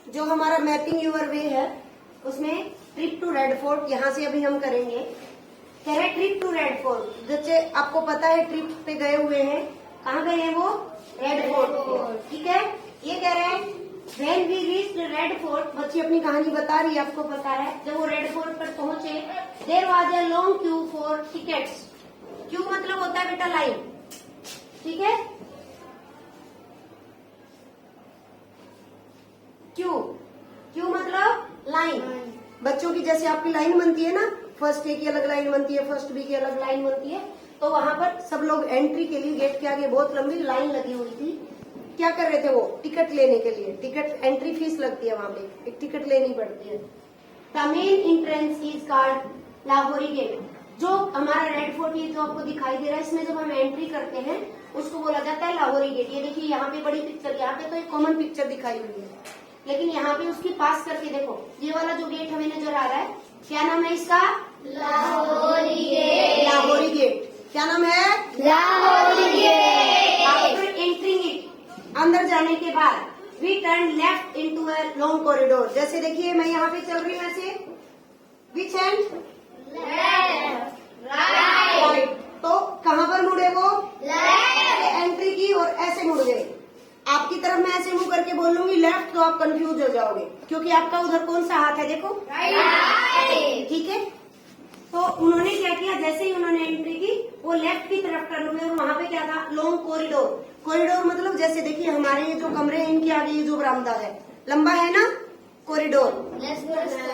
जो हमारा mapping your वे है उसमें ट्रिप टू रेड फोर्ट यहाँ से अभी हम करेंगे। कह रहे ट्रिप टू रेड फोर्ट, जैसे आपको पता है ट्रिप पे गए हुए हैं, कहाँ गए हैं वो? Red fort. ठीक है, ये कह रहे हैं When we reached red fort, बच्ची अपनी कहानी बता रही है, आपको पता है। जब वो रेड फोर्ट पर पहुंचे, there was a long queue for tickets. Queue मतलब होता है बेटा लाइन, ठीक है। क्यू मतलब लाइन। बच्चों की जैसे आपकी लाइन बनती है ना, फर्स्ट ए की अलग लाइन बनती है, फर्स्ट बी की अलग लाइन बनती है, तो वहां पर सब लोग एंट्री के लिए गेट के आगे बहुत लंबी लाइन लगी हुई थी। क्या कर रहे थे वो? टिकट लेने के लिए। टिकट एंट्री फीस लगती है वहां पे, एक टिकट लेनी पड़ती है। The main entrance is called Lahori gate. जो हमारा रेड फोर्ट ये जो आपको दिखाई दे रहा है, इसमें जब हम एंट्री करते हैं उसको बोला जाता है लाहौरी गेट। ये देखिए यहाँ पे बड़ी पिक्चर, यहाँ पे तो एक कॉमन पिक्चर दिखाई हुई है, लेकिन यहाँ पे उसकी पास करके देखो, ये वाला जो गेट हमें नजर आ रहा है, क्या नाम है इसका? लाहौरी गेट। लाहौरी गेट। क्या नाम है? Lahori gate. After entering it, अंदर जाने के बाद, we turn left into a long corridor. जैसे देखिए मैं यहाँ पे चल रही हूँ ऐसे, विच हैंड? Left, right. तो कहाँ पर मुड़े वो? लेफ्ट। एंट्री की और ऐसे मुड़ गए। आपकी तरफ मैं ऐसे मुंह करके बोल लूंगी लेफ्ट, तो आप कंफ्यूज हो जाओगे, क्योंकि आपका उधर कौन सा हाथ है? देखो, राइट। ठीक है, तो उन्होंने क्या किया, जैसे ही उन्होंने एंट्री की वो लेफ्ट की तरफ टर्न हुए, और वहां पे क्या था? Long corridor. कॉरिडोर मतलब जैसे देखिए हमारे ये जो कमरे हैं इनके आगे ये जो बरामदा है, लंबा है ना कॉरिडोर।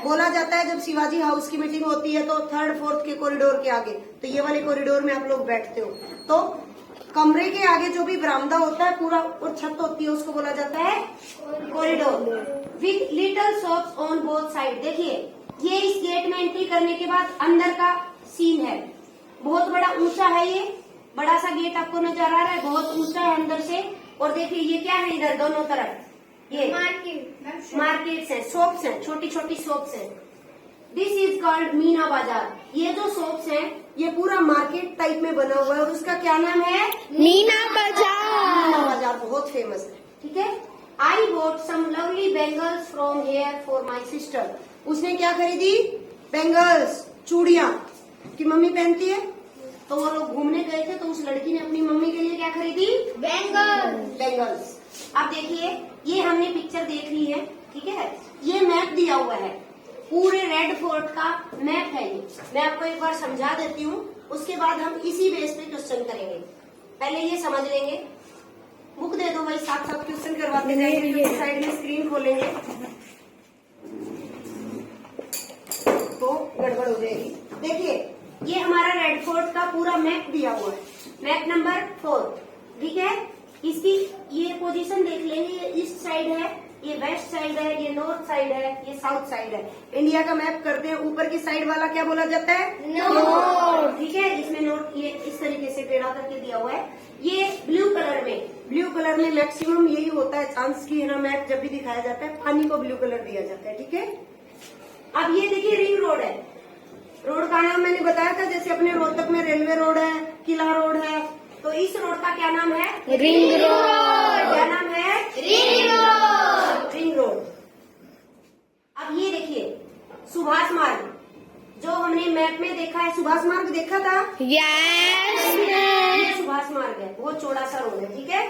बोला जाता है जब शिवाजी हाउस की मीटिंग होती है तो थर्ड फोर्थ के कॉरिडोर के आगे, तो ये वाले कॉरिडोर में आप लोग बैठते हो। तो कमरे के आगे जो भी बरामदा होता है पूरा और छत होती है, उसको बोला जाता है corridor. With little shops on both side. देखिए ये इस गेट में एंट्री करने के बाद अंदर का सीन है, बहुत बड़ा ऊंचा है, ये बड़ा सा गेट आपको नजर आ रहा है, बहुत ऊंचा है अंदर से। और देखिए ये क्या है, इधर दोनों तरफ ये मार्केट्स हैं, शॉप्स हैं, छोटी छोटी शॉप्स हैं। दिस इज कॉल्ड मीना बाजार। ये जो शॉप्स हैं ये पूरा मार्केट टाइप में बना हुआ है, और उसका क्या नाम है? मीना बाजार। मीना बाजार बहुत फेमस है, ठीक है। I bought some lovely bangles from here for my sister. उसने क्या खरीदी? बेंगल्स, चूड़ियां की मम्मी पहनती है, तो वो लोग घूमने गए थे, तो उस लड़की ने अपनी मम्मी के लिए क्या खरीदी? बेंगल्स। अब देखिए ये हमने पिक्चर देख ली है, ठीक है। ये मैप दिया हुआ है, पूरे रेड फोर्ट का मैप है ये। मैं आपको एक बार समझा देती हूँ, उसके बाद हम इसी बेस पे क्वेश्चन करेंगे। पहले ये समझ लेंगे। बुक दे दो भाई, साथ साथ क्वेश्चन करवाते जाएंगे। साइड में स्क्रीन खोलेंगे तो गड़बड़ हो जाएगी। देखिए ये हमारा रेड फोर्ट का पूरा मैप दिया हुआ है, मैप नंबर 4, ठीक है। इसकी ये पोजीशन देख लेंगे, ये ईस्ट साइड है, ये वेस्ट साइड है, ये नॉर्थ साइड है, ये साउथ साइड है। इंडिया का मैप करते हैं, ऊपर की साइड वाला क्या बोला जाता है? नॉर्थ, ठीक है। इसमें नॉर्थ ये इस तरीके से टेढ़ा करके दिया हुआ है। ये ब्लू कलर में मैक्सिमम यही होता है चांस की, है ना, मैप जब भी दिखाया जाता है पानी को ब्लू कलर दिया जाता है, ठीक है। अब ये देखिए रिंग रोड है। रोड का नाम मैंने बताया था, जैसे अपने रोहतक में रेलवे रोड है, किला रोड है, तो इस रोड का क्या नाम है? Ring road. क्या नाम है? Ring road. Ring road. अब ये देखिए सुभाष मार्ग, जो हमने मैप में देखा है, सुभाष मार्ग देखा था? यस। ये सुभाष मार्ग है, बहुत चौड़ा सा रोड है, ठीक है।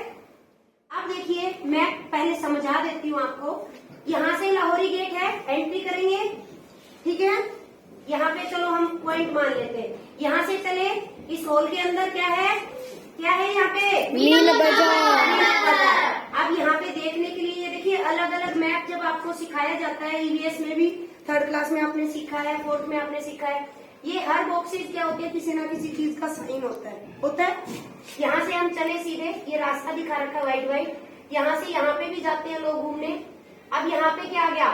अब देखिए मैं पहले समझा देती हूँ आपको। यहाँ से लाहौरी गेट है, एंट्री करेंगे, ठीक है। यहाँ पे चलो हम पॉइंट मान लेते हैं, यहाँ से चले, इस हॉल के अंदर क्या है? क्या है यहाँ पे? मीना बाजार। अब यहाँ पे देखने के लिए ये देखिए अलग अलग मैप जब आपको सिखाया जाता है, ईवीएस में भी 3rd क्लास में आपने सीखा है, 4th में आपने सीखा है, ये हर बॉक्सेस क्या होते हैं? किसी ना किसी चीज का साइन होता है। यहाँ से हम चले सीधे, ये रास्ता दिखा रखा है व्हाइट, यहाँ से यहाँ पे भी जाते हैं लोग घूमने। अब यहाँ पे क्या आ गया?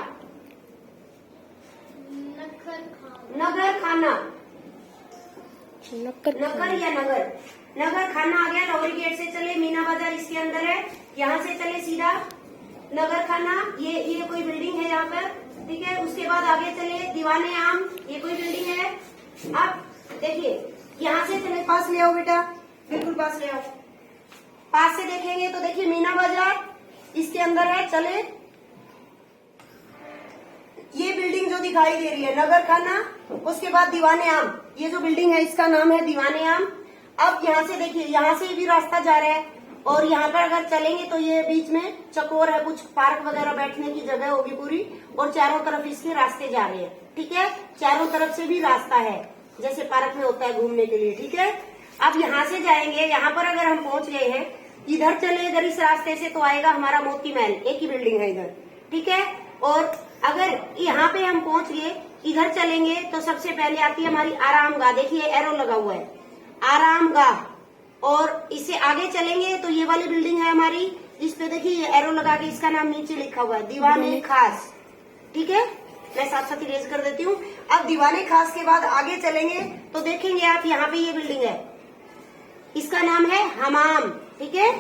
नगर खाना, नकर या नगर खाना आ गया। लाहौरी गेट से चले, मीना बाजार इसके अंदर है, यहाँ से चले सीधा नगर खाना, ये कोई बिल्डिंग है यहाँ पर, ठीक है। उसके बाद आगे चले दीवाने आम, ये कोई बिल्डिंग है। अब देखिए यहाँ से चले, पास ले आओ बेटा, बिल्कुल पास ले आओ। पास से देखेंगे तो देखिए मीना बाजार इसके अंदर है, चले दिखाई दे रही है नगर खाना, उसके बाद दीवाने आम। ये जो बिल्डिंग है इसका नाम है दीवाने आम। अब यहाँ से देखिए, यहाँ से भी रास्ता जा रहा है और यहाँ पर अगर चलेंगे तो ये बीच में चकोर है, कुछ पार्क वगैरह बैठने की जगह होगी पूरी, और चारों तरफ इसके रास्ते जा रहे हैं। ठीक है, चारों तरफ से भी रास्ता है, जैसे पार्क में होता है घूमने के लिए। ठीक है, अब यहाँ से जाएंगे, यहाँ पर अगर हम पहुंच गए हैं, इधर चले इधर इस रास्ते से तो आएगा हमारा मोती महल, एक ही बिल्डिंग है इधर। ठीक है, और अगर यहाँ पे हम पहुंच गए, इधर चलेंगे तो सबसे पहले आती है हमारी आरामगाह। देखिए एरो लगा हुआ है, आरामगाह। और इससे आगे चलेंगे तो ये वाली बिल्डिंग है हमारी, इस पे देखिए ये एरो लगा के इसका नाम नीचे लिखा हुआ है दीवाने खास। ठीक है, मैं साथ साथ इरेज कर देती हूँ। अब दीवाने खास के बाद आगे चलेंगे तो देखेंगे आप यहाँ पे ये बिल्डिंग है, इसका नाम है हमाम। ठीक है,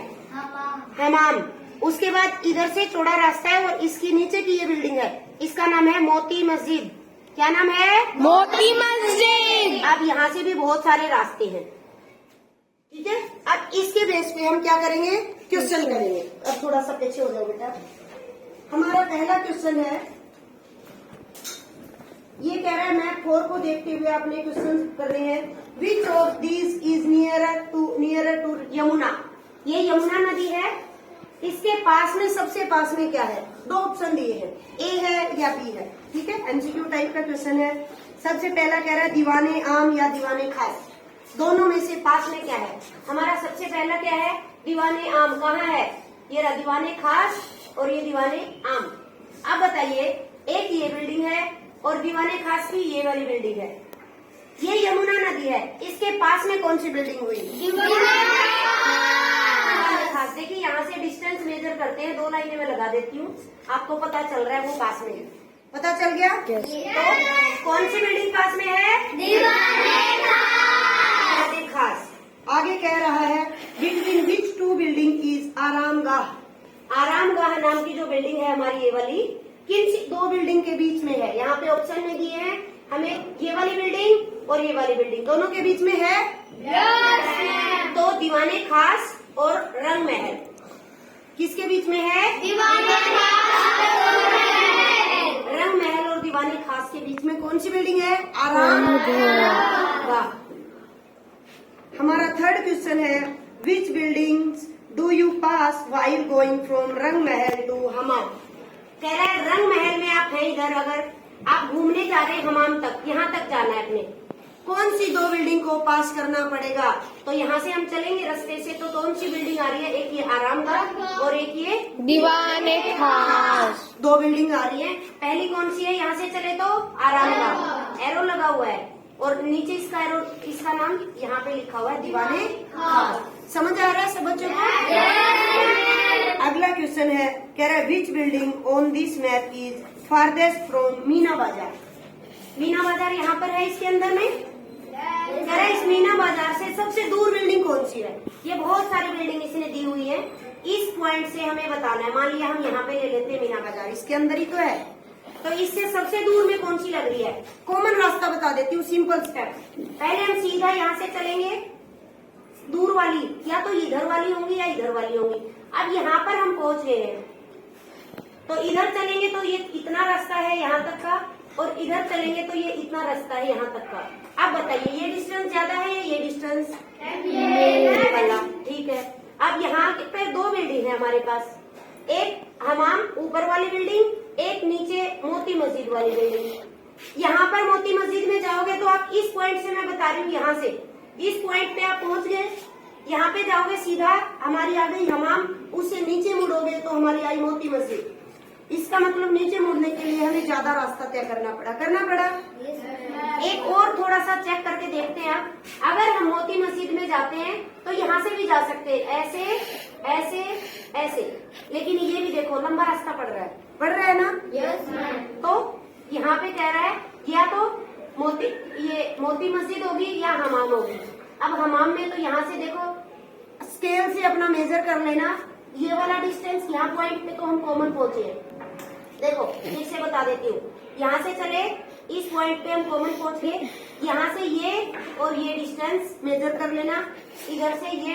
हमाम। उसके बाद इधर से चौड़ा रास्ता है और इसके नीचे की ये बिल्डिंग है, इसका नाम है मोती मस्जिद। क्या नाम है? मोती मस्जिद। अब यहाँ से भी बहुत सारे रास्ते हैं। ठीक है, अब इसके बेस पे हम क्या करेंगे, क्वेश्चन करेंगे। अब थोड़ा सा पीछे हो जाओ बेटा। हमारा पहला क्वेश्चन है, ये कह रहा है मैप 4 को देखते हुए आपने क्वेश्चन करने हैं। Which of these is nearer to Yamuna. ये यमुना नदी है, इसके पास में सबसे पास में क्या है? दो ऑप्शन दिए हैं, ए है या बी है। ठीक है, एमसीक्यू टाइप का क्वेश्चन है। सबसे पहला कह रहा है दीवाने आम या दीवाने खास, दोनों में से पास में क्या है? हमारा सबसे पहला क्या है? दीवाने आम। कहाँ है? ये रहा दीवाने खास और ये दीवाने आम। अब बताइए, एक ये बिल्डिंग है और दीवाने खास की ये वाली बिल्डिंग है, ये यमुना नदी है, इसके पास में कौन सी बिल्डिंग हुई? दीवाने खास। देखिए यहाँ से डिस्टेंस मेजर करते हैं, 2 लाइनें में लगा देती हूँ, आपको पता चल रहा है वो पास में है। पता चल गया? तो कौन सी बिल्डिंग पास में है? दीवाने खास। आगे कह रहा है बिटवीन विच 2 बिल्डिंग इज आरामगाह। आरामगाह नाम की जो बिल्डिंग है हमारी ये वाली, किन 2 बिल्डिंग के बीच में है? यहाँ पे ऑप्शन में दिए हैं हमें, ये वाली बिल्डिंग और ये वाली बिल्डिंग, दोनों के बीच में है। तो दीवाने खास और रंग महल किसके बीच में है? दीवाने रंग महल और दीवाने खास के बीच में कौन सी बिल्डिंग है? आरामगाह। हमारा थर्ड क्वेश्चन है, which buildings do you pass while going from Rang Mahal to हमाम। कह रहा है रंग महल में आप हैं इधर, अगर आप घूमने जा रहे हैं हमाम तक, यहाँ तक जाना है अपने, कौन सी 2 बिल्डिंग को पास करना पड़ेगा? तो यहाँ से हम चलेंगे रास्ते से, तो कौन सी बिल्डिंग आ रही है? एक ये आरामगाह और एक ये दीवाने खास। 2 बिल्डिंग आ रही है। पहली कौन सी है? यहाँ से चले तो आरामगाह, एरो लगा हुआ है और नीचे इसका एरो, इसका नाम यहाँ पे लिखा हुआ है दीवाने खास। समझ आ रहा है सब बच्चों को? अगला क्वेश्चन है, कह रहा है which building on this map is farthest from Meena Bazaar. Meena बाजार यहाँ पर है इसके अंदर में, कह रहा है इस मीना बाजार से सबसे दूर बिल्डिंग कौन सी है? ये बहुत सारी बिल्डिंग इसने दी हुई है, इस पॉइंट से हमें बताना है। मान लिया हम यहाँ पे ले लेते हैं मीना बाजार, इसके अंदर ही तो है, तो इससे सबसे दूर में कौन सी लग रही है? कॉमन रास्ता बता देती हूँ, सिंपल स्टेप। पहले हम सीधा यहाँ से चलेंगे, दूर वाली या तो इधर वाली होंगी या इधर वाली होंगी। अब यहाँ पर हम पहुंच गए हैं, तो इधर चलेंगे तो ये इतना रास्ता है यहाँ तक का, और इधर चलेंगे तो ये इतना रास्ता है यहाँ तक का। अब बताइए ये डिस्टेंस ज्यादा है या ये डिस्टेंस वाला? ठीक है, अब यहाँ पे 2 बिल्डिंग है हमारे पास, एक हमाम ऊपर वाली बिल्डिंग, एक नीचे मोती मस्जिद वाली बिल्डिंग। यहाँ पर मोती मस्जिद में जाओगे तो आप इस पॉइंट से, मैं बता रही हूँ, यहाँ से इस पॉइंट पे आप पहुंच गए, यहाँ पे जाओगे सीधा हमारी आ गई हमाम, उससे नीचे मुड़ोगे तो हमारी आई मोती मस्जिद। इसका मतलब नीचे मुड़ने के लिए हमें ज्यादा रास्ता तय करना पड़ा। एक और थोड़ा सा चेक करके देखते हैं आप, अगर हम मोती मस्जिद में जाते हैं तो यहाँ से भी जा सकते हैं, ऐसे ऐसे ऐसे, लेकिन ये भी देखो लंबा रास्ता पड़ रहा है ना? तो यहाँ पे कह रहा है या तो मोती मस्जिद होगी या हमाम होगी। अब हमाम में तो यहाँ से देखो स्केल से अपना मेजर कर लेना, ये वाला डिस्टेंस यहाँ पॉइंट पे तो हम कॉमन पहुंचे हैं। देखो फिर से बता देती हूँ, यहाँ से चले इस पॉइंट पे हम कॉमन पहुंच गए, यहाँ से ये और ये डिस्टेंस मेजर कर लेना, इधर से ये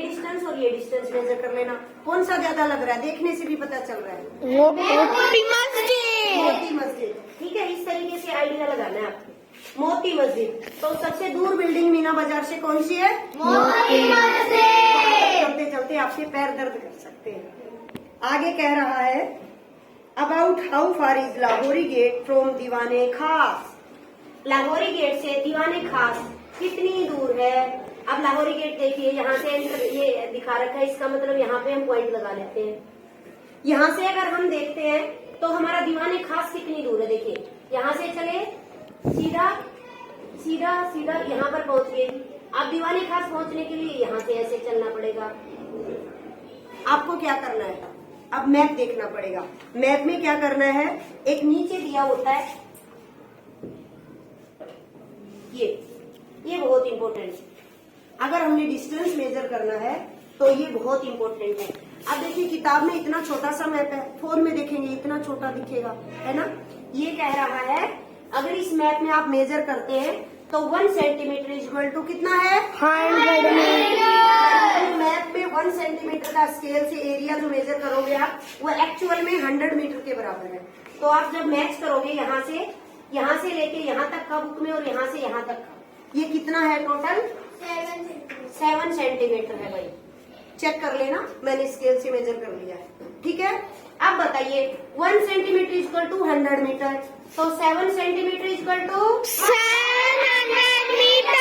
डिस्टेंस और ये डिस्टेंस मेजर कर लेना। कौन सा ज्यादा लग रहा है? देखने से भी पता चल रहा है, मोती मस्जिद। ठीक है। है, इस तरीके से आइडिया लगाना है आपको। मोती मस्जिद, तो सबसे दूर बिल्डिंग मीना बाजार से कौन सी है? मोती मस्जिद। चलते चलते आपके पैर दर्द कर सकते हैं। आगे कह रहा है about how far is Lahori get from दीवाने खास। लाहौरी गेट से दीवाने खास कितनी दूर है? अब लाहौरी गेट देखिए, यहाँ से एंटर ये दिखा रखा है, इसका मतलब यहाँ पे हम पॉइंट लगा लेते हैं। यहाँ से अगर हम देखते हैं तो हमारा दीवाने खास कितनी दूर है? देखिए यहाँ से चले सीधा सीधा सीधा यहाँ पर पहुंच गए। अब दीवाने खास पहुंचने के लिए यहाँ से ऐसे चलना पड़ेगा। आपको क्या करना है? अब मैप देखना पड़ेगा। मैप में क्या करना है? एक नीचे दिया होता है ये बहुत इंपॉर्टेंट है। अगर हमने डिस्टेंस मेजर करना है तो ये बहुत इंपॉर्टेंट है। अब देखिए किताब में इतना छोटा सा मैप है, फोन में देखेंगे इतना छोटा दिखेगा, है ना? ये कह रहा है अगर इस मैप में आप मेजर करते हैं तो 1 सेंटीमीटर इक्वल टू कितना है? 100 मीटर। मैप में 1 सेंटीमीटर का स्केल से एरिया जो मेजर करोगे आप, वो एक्चुअल में 100 मीटर के बराबर है। तो आप जब मैच करोगे यहाँ से लेके यहाँ तक का बुक में और यहाँ से यहाँ तक का, ये कितना है टोटल? 7 सेंटीमीटर है भाई। चेक कर लेना, मैंने स्केल से मेजर कर लिया है, ठीक है? अब बताइए 1 सेंटीमीटर इक्वल टू 100 मीटर, तो 7 centimetre equal to 700 metre.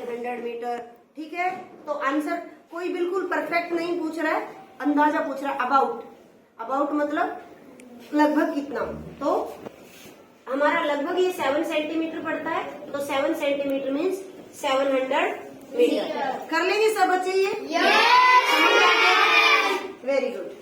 700 metre, ठीक है? तो आंसर कोई बिल्कुल परफेक्ट नहीं पूछ रहा है, अंदाजा पूछ रहा है। अबाउट मतलब लगभग कितना, तो हमारा लगभग ये 7 सेंटीमीटर पड़ता है, तो 7 सेंटीमीटर मीन्स 700 मीटर। कर लेंगे सब बच्चे ये? Very good.